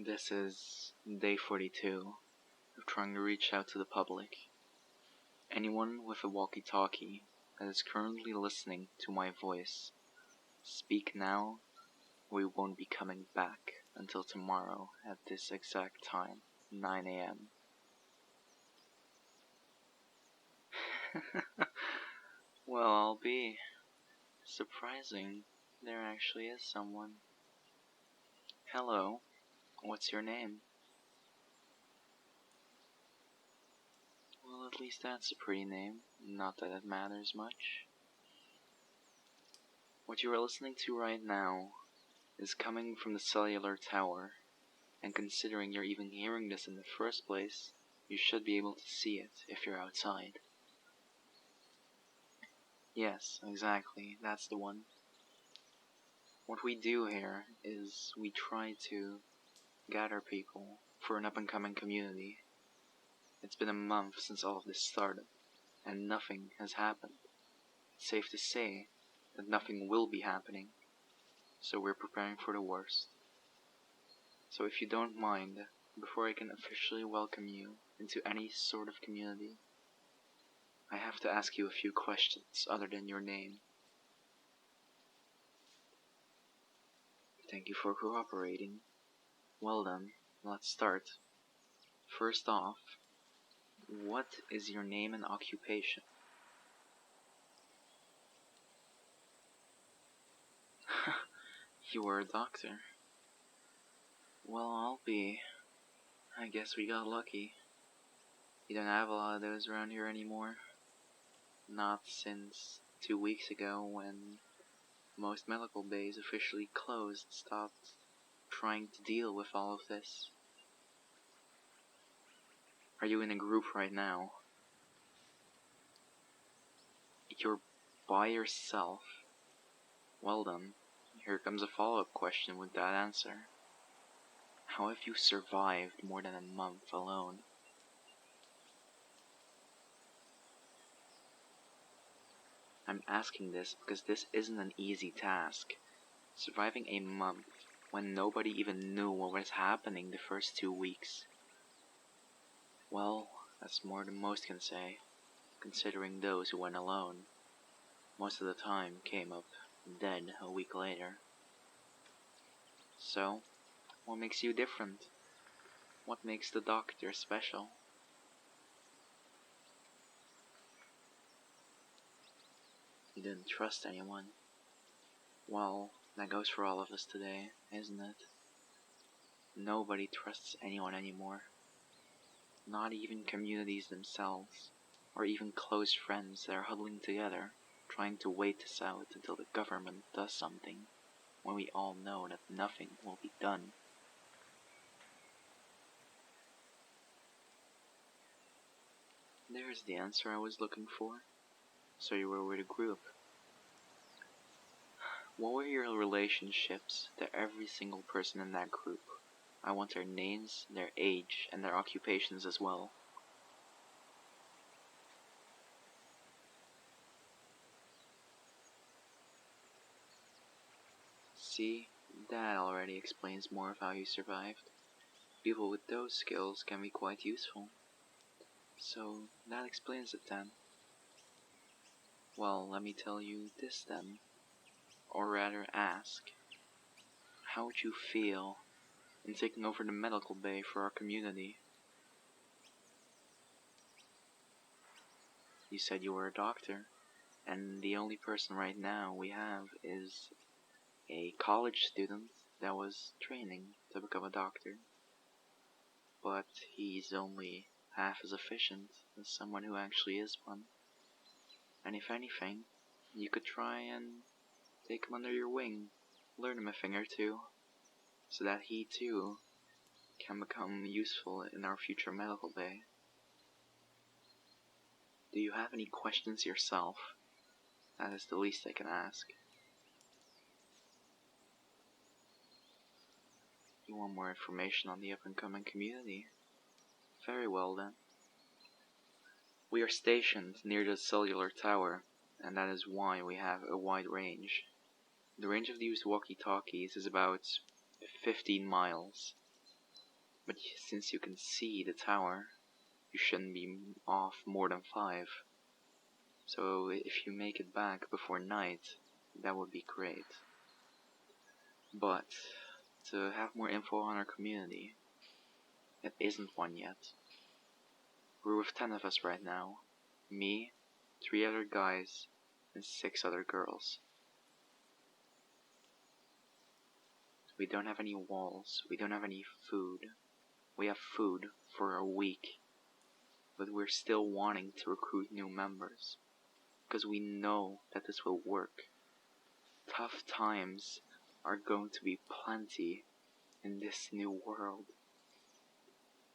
This is day 42 of trying to reach out to the public. Anyone with a walkie-talkie that is currently listening to my voice, speak now. We won't be coming back until tomorrow at this exact time, 9 a.m. Well, I'll be surprising. There actually is someone. Hello, what's your name? Well, at least that's a pretty name. Not that it matters much. What you are listening to right now is coming from the cellular tower, and considering you're even hearing this in the first place, you should be able to see it if you're outside. Yes, exactly, that's the one. What we do here is we try to gather people for an up-and-coming community. It's been a month since all of this started, and nothing has happened. It's safe to say that nothing will be happening, so we're preparing for the worst. So if you don't mind, before I can officially welcome you into any sort of community, I have to ask you a few questions other than your name. Thank you for cooperating. Well then, let's start. First off, what is your name and occupation? You were a doctor. Well, I guess we got lucky. You don't have a lot of those around here anymore. Not since 2 weeks ago when most medical bays officially closed, stopped trying to deal with all of this. Are you in a group right now? You're by yourself? Well then, here comes a follow-up question with that answer. How have you survived more than a month alone? I'm asking this because this isn't an easy task. Surviving a month when nobody even knew what was happening the first 2 weeks. Well, that's more than most can say, considering those who went alone. Most of the time came up dead a week later. So, what makes you different? What makes the doctor special? You didn't trust anyone. Well, that goes for all of us today, isn't it? Nobody trusts anyone anymore. Not even communities themselves, or even close friends that are huddling together, trying to wait this out until the government does something, when we all know that nothing will be done. There's the answer I was looking for. So you were with a group. What were your relationships to every single person in that group? I want their names, their age, and their occupations as well. See, that already explains more of how you survived. People with those skills can be quite useful. So, that explains it then. Well, let me tell you this then. Or rather ask. How would you feel in taking over the medical bay for our community? You said you were a doctor, and the only person right now we have is a college student that was training to become a doctor. But he's only half as efficient as someone who actually is one. And if anything, you could try and take him under your wing, learn him a thing or two, so that he too can become useful in our future medical bay. Do you have any questions yourself? That is the least I can ask. You want more information on the up-and-coming community? Very well then. We are stationed near the cellular tower, and that is why we have a wide range. The range of these walkie-talkies is about 15 miles. But since you can see the tower, you shouldn't be off more than 5. So if you make it back before night, that would be great. But to have more info on our community, it isn't one yet. We're with 10 of us right now. Me, 3 other guys, and 6 other girls. We don't have any walls, we don't have any food. We have food for a week, but we're still wanting to recruit new members, because we know that this will work. Tough times are going to be plenty in this new world,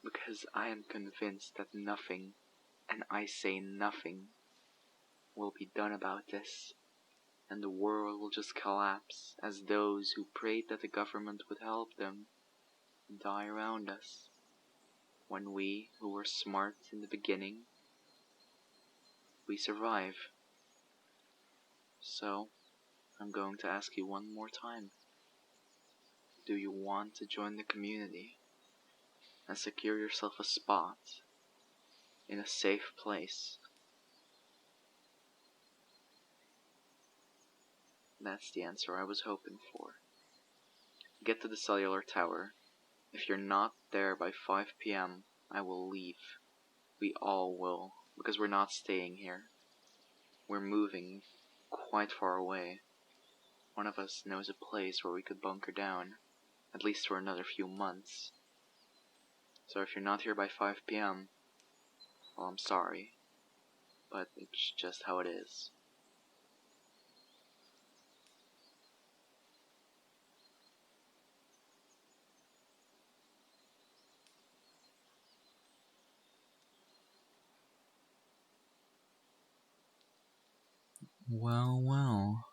because I am convinced that nothing, and I say nothing, will be done about this, and the world will just collapse as those who prayed that the government would help them die around us, when we, who were smart in the beginning, we survive. So, I'm going to ask you one more time. Do you want to join the community and secure yourself a spot in a safe place? That's the answer I was hoping for. Get to the cellular tower. If you're not there by 5 PM, I will leave. We all will, because we're not staying here. We're moving quite far away. One of us knows a place where we could bunker down, at least for another few months. So if you're not here by 5 PM, well, I'm sorry, but it's just how it is. Well, well.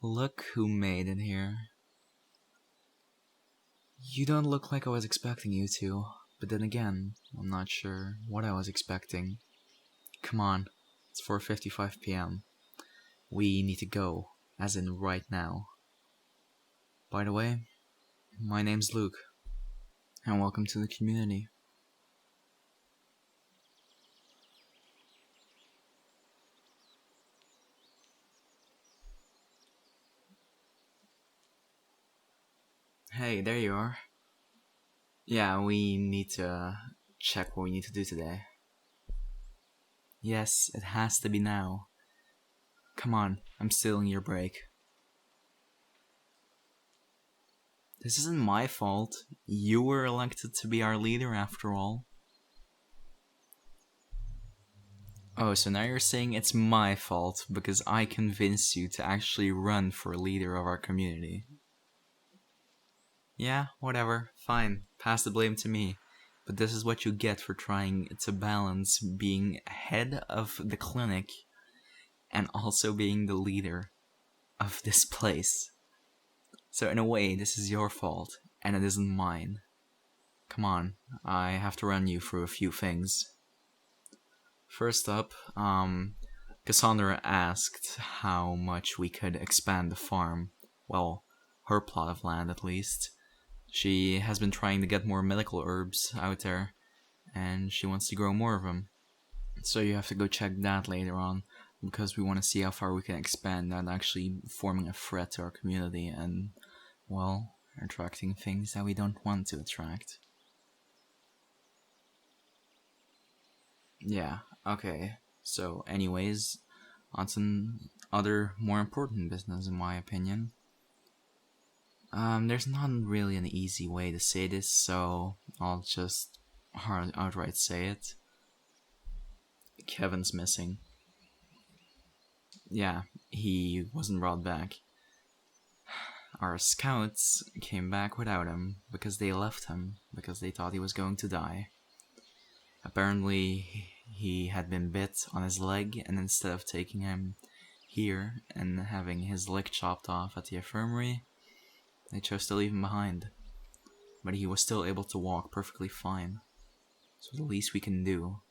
Look who made it here. You don't look like I was expecting you to, but then again, I'm not sure what I was expecting. Come on, it's 4:55 PM. We need to go, as in right now. By the way, my name's Luke, and welcome to the community. Hey, there you are. Yeah, we need to check what we need to do today. Yes, it has to be now. Come on, I'm stealing your break. This isn't my fault. You were elected to be our leader after all. Oh, so now you're saying it's my fault because I convinced you to actually run for leader of our community. Yeah, whatever, fine, pass the blame to me. But this is what you get for trying to balance being head of the clinic and also being the leader of this place. So in a way, this is your fault, and it isn't mine. Come on, I have to run you through a few things. First up, Cassandra asked how much we could expand the farm. Well, her plot of land at least. She has been trying to get more medical herbs out there, and she wants to grow more of them. So you have to go check that later on, because we want to see how far we can expand that actually forming a threat to our community and, well, attracting things that we don't want to attract. Yeah, okay. So anyways, on some other more important business in my opinion. There's not really an easy way to say this, so I'll just outright say it. Kevin's missing. Yeah, he wasn't brought back. Our scouts came back without him because they left him because they thought he was going to die. Apparently, he had been bit on his leg, and instead of taking him here and having his leg chopped off at the infirmary, they chose to leave him behind. But he was still able to walk perfectly fine. So the least we can do,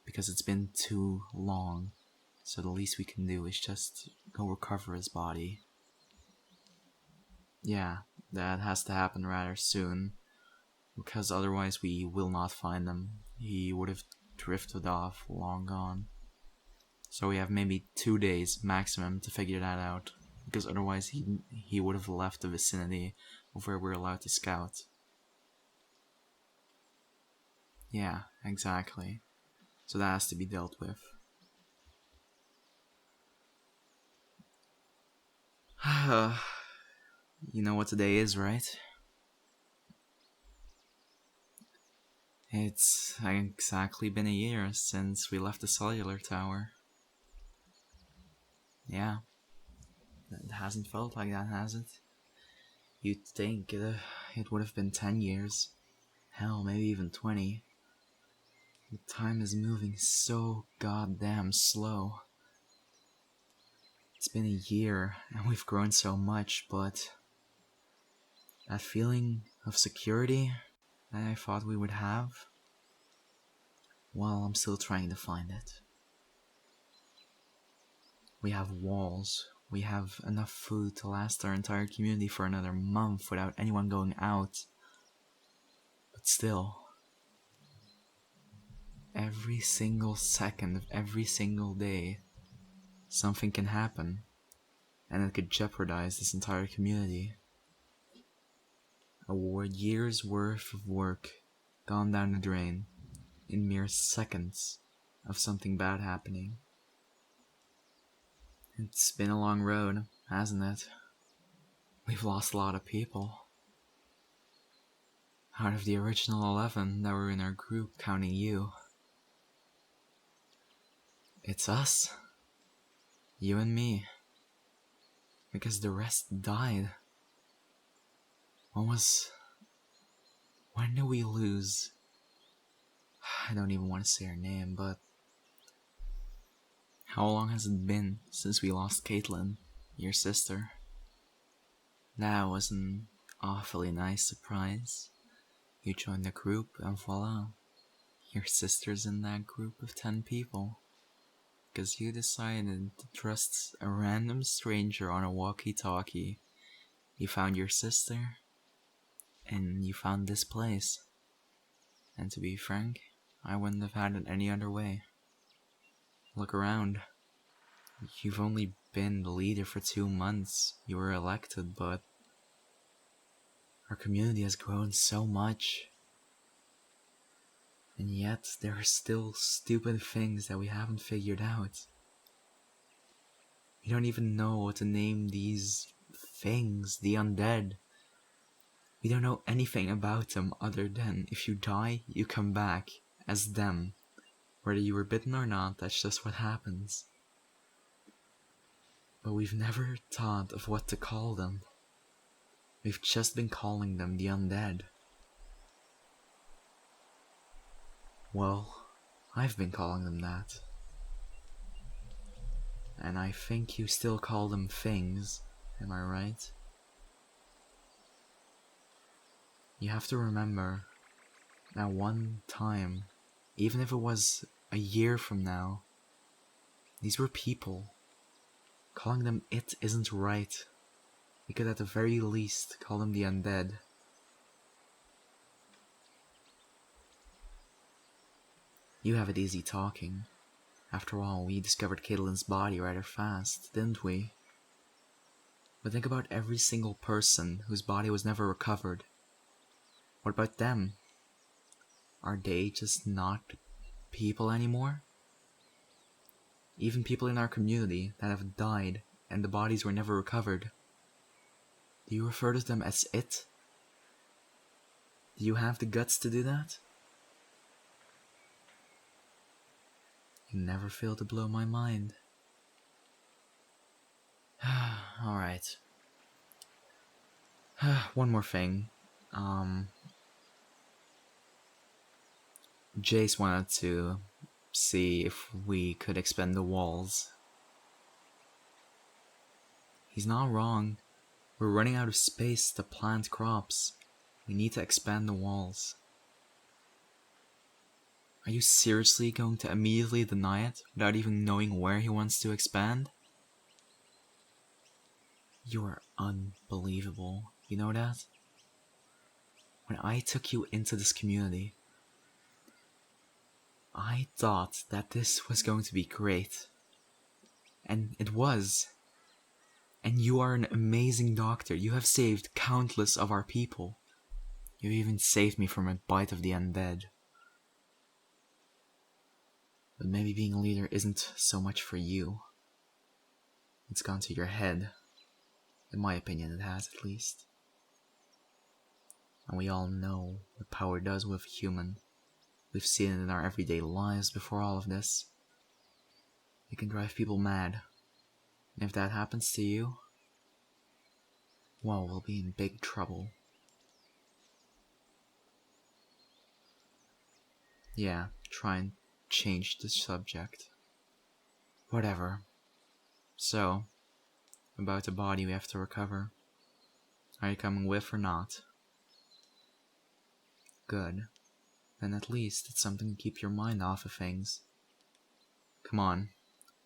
because it's been too long, so the least we can do is just go recover his body. Yeah, that has to happen rather soon. because otherwise we will not find them. He would have drifted off, long gone. So we have maybe 2 days maximum to figure that out, because otherwise he would have left the vicinity of where we're allowed to scout. Yeah, exactly. So that has to be dealt with. You know what today is, right? It's exactly been a year since we left the cellular tower. Yeah. It hasn't felt like that, has it? You'd think it would have been 10 years. Hell, maybe even 20. The time is moving so goddamn slow. It's been a year, and we've grown so much, but that feeling of security that I thought we would have, well, I'm still trying to find it. We have walls. We have enough food to last our entire community for another month without anyone going out. But still, every single second of every single day, something can happen, and it could jeopardize this entire community. A year's worth of work gone down the drain in mere seconds of something bad happening. It's been a long road, hasn't it? We've lost a lot of people. Out of the original 11 that were in our group, counting you, it's us. You and me. Because the rest died. When did we lose? I don't even want to say her name, but how long has it been since we lost Caitlin, your sister? That was an awfully nice surprise. You joined the group and voila, your sister's in that group of 10 people. Because you decided to trust a random stranger on a walkie-talkie. You found your sister, and you found this place. And to be frank, I wouldn't have had it any other way. Look around. You've only been the leader for 2 months. You were elected, but our community has grown so much. And yet, there are still stupid things that we haven't figured out. We don't even know what to name these things, the undead. We don't know anything about them other than if you die, you come back as them. Whether you were bitten or not, that's just what happens. But we've never thought of what to call them. We've just been calling them the undead. Well, I've been calling them that. And I think you still call them things, am I right? You have to remember that one time, even if it was a year from now, these were people. Calling them it isn't right. We could at the very least call them the undead. You have it easy talking. After all, we discovered Caitlin's body rather fast, didn't we? But think about every single person whose body was never recovered. What about them? Are they just not people anymore? Even people in our community that have died and the bodies were never recovered. Do you refer to them as it? Do you have the guts to do that? You never fail to blow my mind. Alright. One more thing. Jace wanted to see if we could expand the walls. He's not wrong. We're running out of space to plant crops. We need to expand the walls. Are you seriously going to immediately deny it without even knowing where he wants to expand? You are unbelievable. You know that? When I took you into this community, I thought that this was going to be great. And it was. And you are an amazing doctor. You have saved countless of our people. You even saved me from a bite of the undead. But maybe being a leader isn't so much for you. It's gone to your head. In my opinion, it has, at least. And we all know what power does with a human. We've seen it in our everyday lives before all of this. It can drive people mad. And if that happens to you, well, we'll be in big trouble. Yeah, try and change the subject. Whatever. So, about the body we have to recover. Are you coming with or not? Good. Then at least it's something to keep your mind off of things. Come on.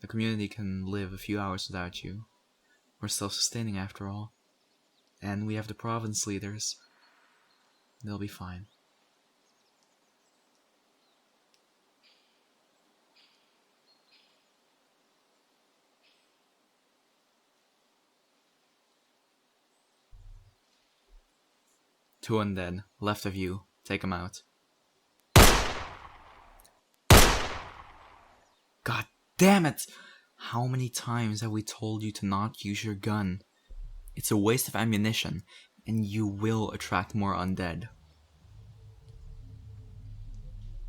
The community can live a few hours without you. We're self-sustaining after all. And we have the province leaders. They'll be fine. Two undead, left of you. Take them out. God damn it! How many times have we told you to not use your gun? It's a waste of ammunition, and you will attract more undead.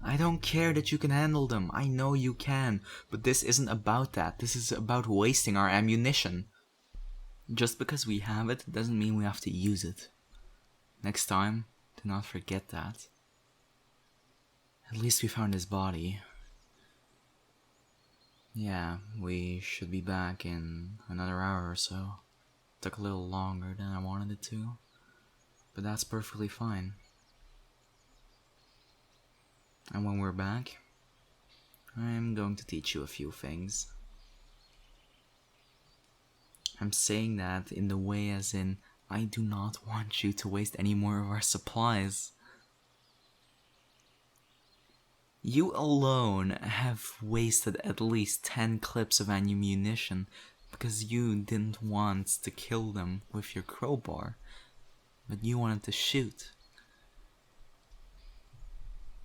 I don't care that you can handle them. I know you can, but this isn't about that. This is about wasting our ammunition. Just because we have it doesn't mean we have to use it. Next time, do not forget that. At least we found his body. Yeah, we should be back in another hour or so. Took a little longer than I wanted it to, but that's perfectly fine. And when we're back, I'm going to teach you a few things. I'm saying that in the way as in, I do not want you to waste any more of our supplies. You alone have wasted at least 10 clips of ammunition because you didn't want to kill them with your crowbar, but you wanted to shoot.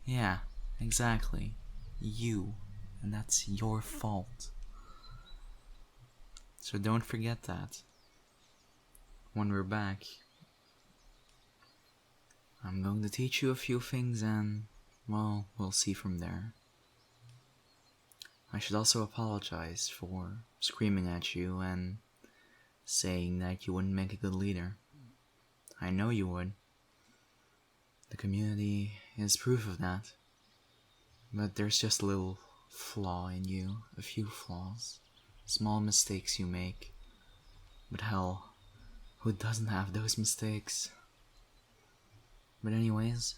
Yeah, exactly. You. And that's your fault. So don't forget that. When we're back, I'm going to teach you a few things and, well, we'll see from there. I should also apologize for screaming at you and saying that you wouldn't make a good leader. I know you would. The community is proof of that. But there's just a little flaw in you, a few flaws, small mistakes you make. But hell, who doesn't have those mistakes? But anyways,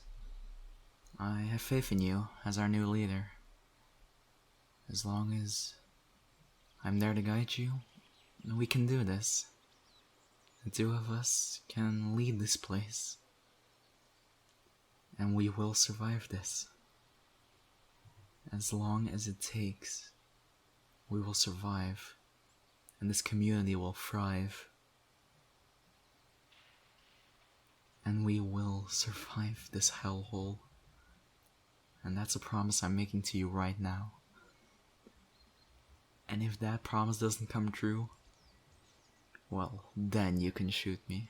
I have faith in you as our new leader. As long as I'm there to guide you, we can do this. The two of us can lead this place. And we will survive this. As long as it takes, we will survive. And this community will thrive. And we will survive this hellhole. And that's a promise I'm making to you right now. And if that promise doesn't come true, well, then you can shoot me.